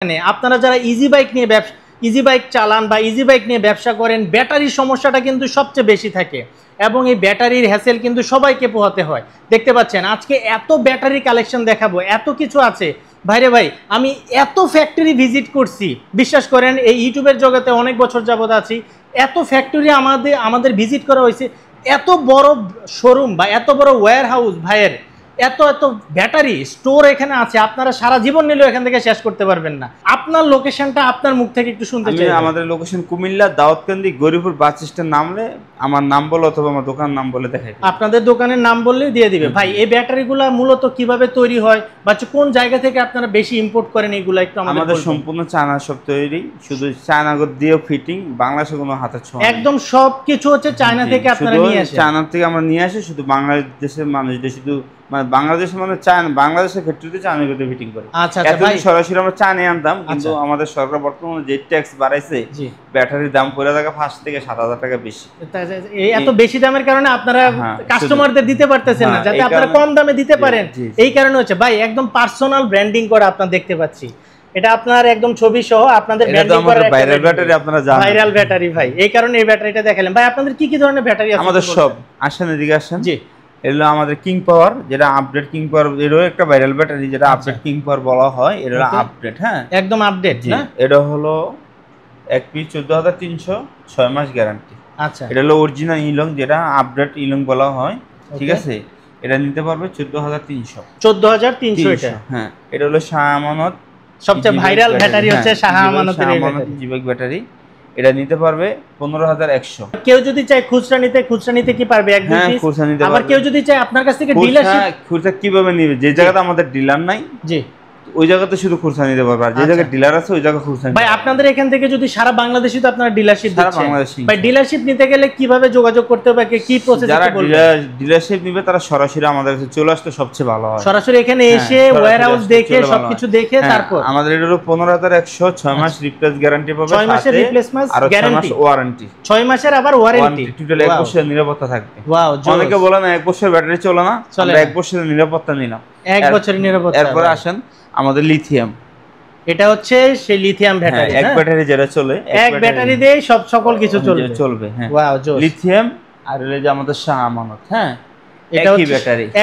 আপনারা যারা easy bike চালান বা ইজি বাইক নিয়ে ব্যবসা করেন, ব্যাটারির সমস্যাটা কিন্তু সবচেয়ে বেশি থাকে এবং এই ব্যাটারির হ্যাসেল কিন্তু সবাইকে পোহাতে হয়। দেখতে পাচ্ছেন আজকে এত ব্যাটারি কালেকশন দেখাবো, এত কিছু আছে ভাইরে ভাই। আমি এত ফ্যাক্টরি ভিজিট করছি, বিশ্বাস করেন এই ইউটিউবের জগতে অনেক বছর যাবত আছি। এত ফ্যাক্টরি আমাদের ভিজিট করা হয়েছে, এত বড় শোরুম বা এত বড় ওয়্যার হাউস ভাইয়ের, এত এত ব্যাটারি স্টোর এখানে আছে, আপনারা সারা জীবন নিলেও এখান থেকে শেষ করতে পারবেন না। আপনার লোকেশনটা আপনার মুখ থেকে একটু শুনতে চাই। আমাদের location Comilla Daudkandi Garipur bus stand নামলে আমার নাম বলে অথবা আমার দোকান নাম বলে দেখাই, আপনাদের দোকানের নাম বললেই দিয়ে দিবে। ভাই এই ব্যাটারিগুলো মূলত কিভাবে তৈরি হয় বা কোন জায়গা থেকে আপনারা বেশি ইম্পোর্ট করেন এগুলো একটু আমাদের সম্পূর্ণ চায়না সব তৈরি, শুধু চায়নাগর দিয়ে ফিটিং, বাংলাদেশে কোনো হাতের ছোঁয়া একদম সবকিছু হচ্ছে চায়না থেকে আপনারা নিয়ে আসেন। চায়না থেকে আমরা নিয়ে আসি, শুধু বাংলাদেশের মানুষদের শুধু মানে বাংলাদেশের মানে বাংলাদেশের ক্ষেত্রে চায়না করে ফিটিং করে। আচ্ছা সরাসরি আমরা চায়না আনতাম, কিন্তু আমাদের সরকার বর্তমানে যে ট্যাক্স বাড়াইছে, ব্যাটারির দাম পড়ে থাকে 5 থেকে 7,000 টাকা বেশি। এই এত বেশি দামের কারণে আপনারা কাস্টমারদের দিতে পারতেছেন না, যাতে আপনারা কম দামে দিতে পারেন, এই কারণে হচ্ছে ভাই একদম পার্সোনাল ব্র্যান্ডিং করা আপনারা দেখতে পাচ্ছি। এটা আপনার একদম ছবি সহ আপনাদের ব্র্যান্ডিং করা ভাইরাল ব্যাটারি, আপনারা জানেন ভাইরাল ব্যাটারি ভাই, এই কারণে এই ব্যাটারিটা দেখালেন। ভাই আপনাদের কি কি ধরনের ব্যাটারি আছে? আমাদের সব আসেন, এদিকে আসেন। জি, এগুলো আমাদের কিং পাওয়ার, যেটা আপডেট কিং পাওয়ার, এরও একটা ভাইরাল ব্যাটারি যেটা আপডেট কিং পাওয়ার বলা হয়। এটা আপডেট, হ্যাঁ একদম আপডেট না। এটা হলো এক পিস 14,300, 6 মাস গ্যারান্টি। আচ্ছা, এটা হলো অরিজিনাল ইলং, যেটা আপডেট ইলং বলা হয়, ঠিক আছে। এটা নিতে পারবে 14,300। 14,300 এটা, হ্যাঁ। এটা হলো শাহ আমানত, সবচেয়ে ভাইরাল ব্যাটারি হচ্ছে শাহ আমানতের জিবাইক ব্যাটারি। এটা নিতে পারবে 15,100। কেউ যদি চায় খুচরা নিতে কি পারবে? এক দুই পিস খুচরা নিতে পারবে। আবার কেউ যদি চায় আপনার কাছ থেকে ডিলারশিপ, খুচরা কিভাবে নিবে? যে জায়গাতে আমাদের ডিলার নাই, জি, ওই জায়গাতে শুধু খুচরা নিতে পারবে, আর যে জায়গায় ডিলার আছে ওই জায়গায় খুচরা। ভাই আপনাদের এখান থেকে যদি সারা বাংলাদেশে তো আপনারা ডিলারশিপ দিচ্ছেন, ভাই ডিলারশিপ নিতে গেলে কিভাবে যোগাযোগ করতে হবে, কি প্রসেস? যারা ডিলারশিপ নিবে তারা সরাসরি আমাদের কাছে চলে আসলে সবচেয়ে ভালো হয়। সরাসরি এখানে এসে ওয়্যার হাউস দেখে সবকিছু দেখে তারপর আমাদের এটা হলো 15,100, 6 মাস রিপ্লেস গ্যারান্টি পাবে, 6 মাসের রিপ্লেসমেন্ট গ্যারান্টি, ওয়ারেন্টি 6 মাসের আবার ওয়ারেন্টি, টোটাল 1 বছরের নিরাপত্তা থাকবে। ওয়াও, অনেকে বলে না 1 বছর ব্যাটারি চলে না, আমরা 1 বছরের নিরাপত্তা নিলাম, 1 বছরের নিরাপত্তা। এরপর আসেন আমাদের লিথিয়াম, এটা হচ্ছে সেই লিথিয়াম ব্যাটারি, এক ব্যাটারি যেটা চলে, এক ব্যাটারি দিয়ে সকল কিছু চলবে। হ্যাঁ, ওয়াও, জোস। লিথিয়াম আর হলো যে আমাদের শাহ আমানত, হ্যাঁ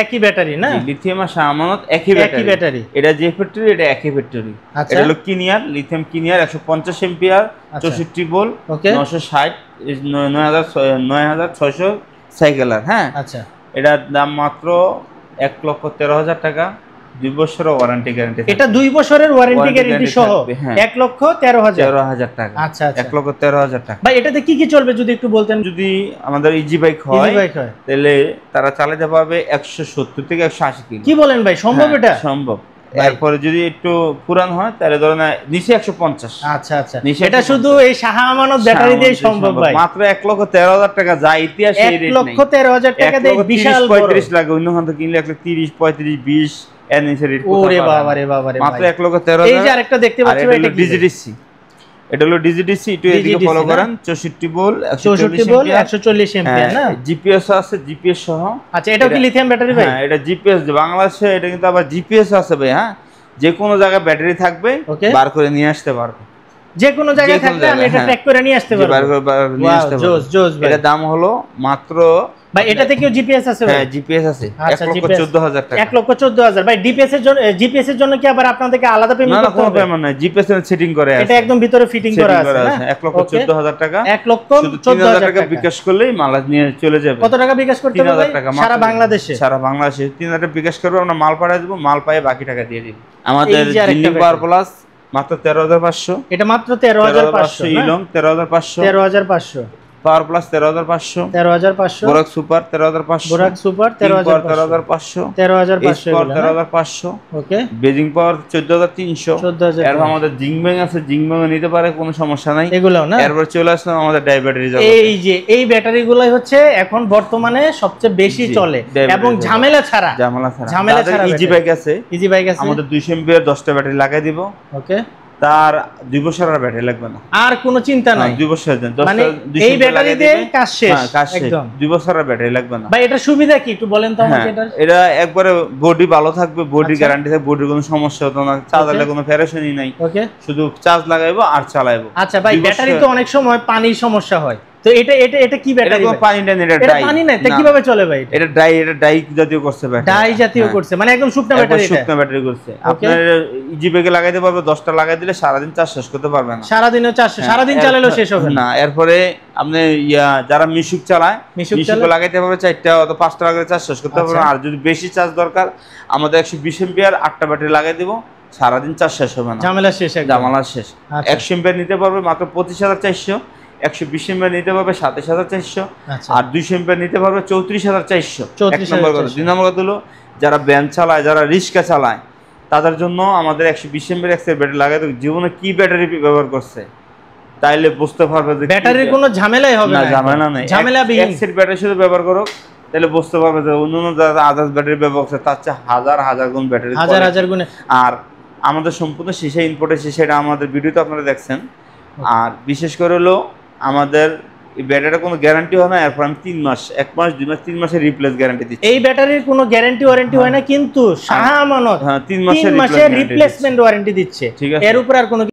একই ব্যাটারি না, লিথিয়াম আর শাহ আমানত একই ব্যাটারি। এটা যে ফ্যাক্টরি, এটা একই ফ্যাক্টরি। এটা হলো কিনিয়ার লিথিয়াম, কিনিয়ার 150 এম্পিয়ার, 64 ভোল্ট, 960 9600 সাইকেলার। হ্যাঁ, আচ্ছা, এটার দাম মাত্র 1,13,000 টাকা, 2 বছরের ওয়ারেন্টি গ্যারান্টি। এটা 2 বছরের ওয়ারেন্টি গ্যারান্টি সহ 1,13,000 টাকা। আচ্ছা, 1,13,000 টাকা। ভাই এটাতে কি কি চলবে যদি একটু বলতেন? যদি আমাদের ইজি বাইক হয় তাহলে তারা চালাতে পারবে 170 থেকে 180 কিলো। কি বলেন ভাই, সম্ভব? এটা সম্ভব। এরপরে যদি একটু পুরান হয় তাহলে ধরেন নিচে 150। আচ্ছা, এটা শুধু এই শাহ আমানত ব্যাটারি দিয়ে সম্ভব ভাই। মাত্র 1,13,000 টাকা, যা ইতিহাসে এই রেট নাই। 1,13,000 টাকা দিয়ে বিশাল 35 লাগে, অন্য হাতে কিনলে 1,30, 35, 20 এর নিচে রেট। ওরে বাবা রে বাবা রে, মাত্র 1,13,000। এই যে আরেকটা দেখতে পাচ্ছি ভাই, এটা ডিজিডিসি, এটা হলো ডিজিডিসি, একটু এদিকে ফলো করেন। 64 ভোল্ট, 140 এম্পিয়ার না, জিপিএস আছে, জিপিএস সহ। আচ্ছা, এটাও কি লিথিয়াম ব্যাটারি ভাই? হ্যাঁ, এটা জিপিএস বাংলাদেশে, এটা কিন্তু আবার জিপিএস আছে ভাই। হ্যাঁ, যে কোনো জায়গায় ব্যাটারি থাকবে বার করে নিয়ে আসতে পারবে, যে কোনো জায়গায় থাকলে আমি এটা ট্র্যাক করে নিয়ে আসতে পারবো, বার করে নিয়ে আসতে পারবো। জোস ভাই। এটা দাম হলো মাত্র, ভাই এটাতে কি জিপিএস আছে? হ্যাঁ, জিপিএস আছে। 1,14,000 টাকা। 1,14,000। ভাই জিপিএস এর জন্য কি আবার আপনাদেরকে আলাদা পেমেন্ট করতে হবে? না, কোনো পেমেন্ট নাই, জিপিএস এর সেটিং করে আছে, এটা একদম ভিতরে ফিটিং করা আছে না। 1,14,000 টাকা। 1,14,000 টাকা বিকাশ করলেই মাল নিয়ে চলে যাবে। কত টাকা বিকাশ করতে হবে ভাই? সারা বাংলাদেশে 3,000 টাকা বিকাশ করবে, আমরা মাল পাঠিয়ে দেব, মাল পায়ে বাকি টাকা দিয়ে দিব। আমাদের জিনিং পাওয়ার প্লাস মাত্র 13,500। এটা মাত্র 13,500। ইলং 13,500। 13,500। Power plus 13,500। 13,500। বোরাক সুপার 13,500। বোরাক সুপার 13,500। 13,500। ওকে। বেজিং পাওয়ার 14,300। এর আমাদের জিংব্যাং আছে, জিংব্যাং নিতে পারে, কোনো সমস্যা নাই। এগুলো না, এরপর চলে আসলাম আমাদের ডায়াবেটিস। এই যে এই ব্যাটারিগুলাই হচ্ছে এখন বর্তমানে সবচেয়ে বেশি চলে এবং ঝামেলা ছাড়া ইজি বাইক আছে, ইজি বাইক আছে। আমাদের 200 এমপিআর 10টা ব্যাটারি লাগাই দিব। ওকে। তার 2 বছর আর ব্যাটারি লাগবে না, আর কোনো চিন্তা নাই। 2 বছর মানে এই ব্যাটারিতে কাজ শেষ একদম, 2 বছর আর ব্যাটারি লাগবে না। ভাই এটা সুবিধা কি একটু বলেন তো আমাকে? এটা একবারে বডি ভালো থাকবে, বডি গ্যারান্টি থাকবে, বডির কোনো সমস্যা হতো না, চার্জারে কোনো ফেরেশনই নাই। ওকে, শুধু চার্জ লাগাইবো আর চালাইবো। আচ্ছা ভাই, ব্যাটারি তো অনেক সময় পানির সমস্যা হয়, তো এটা এটা এটা কি ব্যাটারি? এটা পানি না, এটা ডাই। পানি না, তা কিভাবে চলে ভাই? এটা ডাই জাতীয় করছে ব্যাটারি, ডাই জাতীয় করছে, মানে একদম শুকনা ব্যাটারি। এটা শুকনা ব্যাটারি করছে। আপনার ইজি ব্যাগে লাগাইতে পারবে, 10টা লাগাই দিলে সারা দিন চার্জ শেষ করতে পারবে না। সারা দিনও চার্জ, সারা দিন চালালেও শেষ হবে না। এরপরে আপনি যারা মিশুক চালায়, মিশুক লাগাইতে পারবে 4টা অথবা 5টা লাগাইলে চার্জ শেষ করতে পারবে না। আর যদি বেশি চার্জ দরকার, আমাদের 120 এম্পিয়ার 8টা ব্যাটারি লাগাই দেব, সারা দিন চার্জ শেষ হবে না, ঝামেলা শেষ, ঝামেলা শেষ। 100 এম্পিয়ার নিতে পারবে মাত্র 25,400, 120 এম্পিয়ার নিতে পারবে 27,400, আর 200 এম্পিয়ার নিতে পারবে 34,400। এক নম্বর কথা। 2 নম্বর কথা হলো যারা ভ্যান চালায়, যারা রিক্সা চালায়, তাদের জন্য আমাদের 120 এম্পিয়ার এক্সের ব্যাটারি লাগাই দেব। জীবনে কি ব্যাটারি ব্যবহার করছে তাইলে বুঝতে পারবে যে ব্যাটারির কোনো ঝামেলাই হবে না। ঝামেলা নাই, ঝামেলা বিহীন এক্সের ব্যাটারি শুধু ব্যবহার করো, তাহলে বুঝতে পারবে যে অন্যান্য যারা আদার্স ব্যাটারি ব্যবহার করছে তার চেয়ে হাজার গুণ ব্যাটারি, হাজার গুণে। আর আমাদের সম্পূর্ণ শিশা ইম্পোর্টের শিশা, এটা আমাদের ভিডিওতে আপনারা দেখছেন। আর বিশেষ করে হলো আমাদের এই ব্যাটারির কোনো গ্যারান্টি হয় না, এরপর আমি 3 মাস, 1 মাস 2 মাস 3 মাসের রিপ্লেস গ্যারান্টি দিচ্ছি। এই ব্যাটারির কোনো গ্যারান্টি ওয়ারেন্টি হয় না, কিন্তু শাহ আমানত 3 মাসের রিপ্লেসমেন্ট ওয়ারেন্টি দিচ্ছে, এর উপর আর কোনো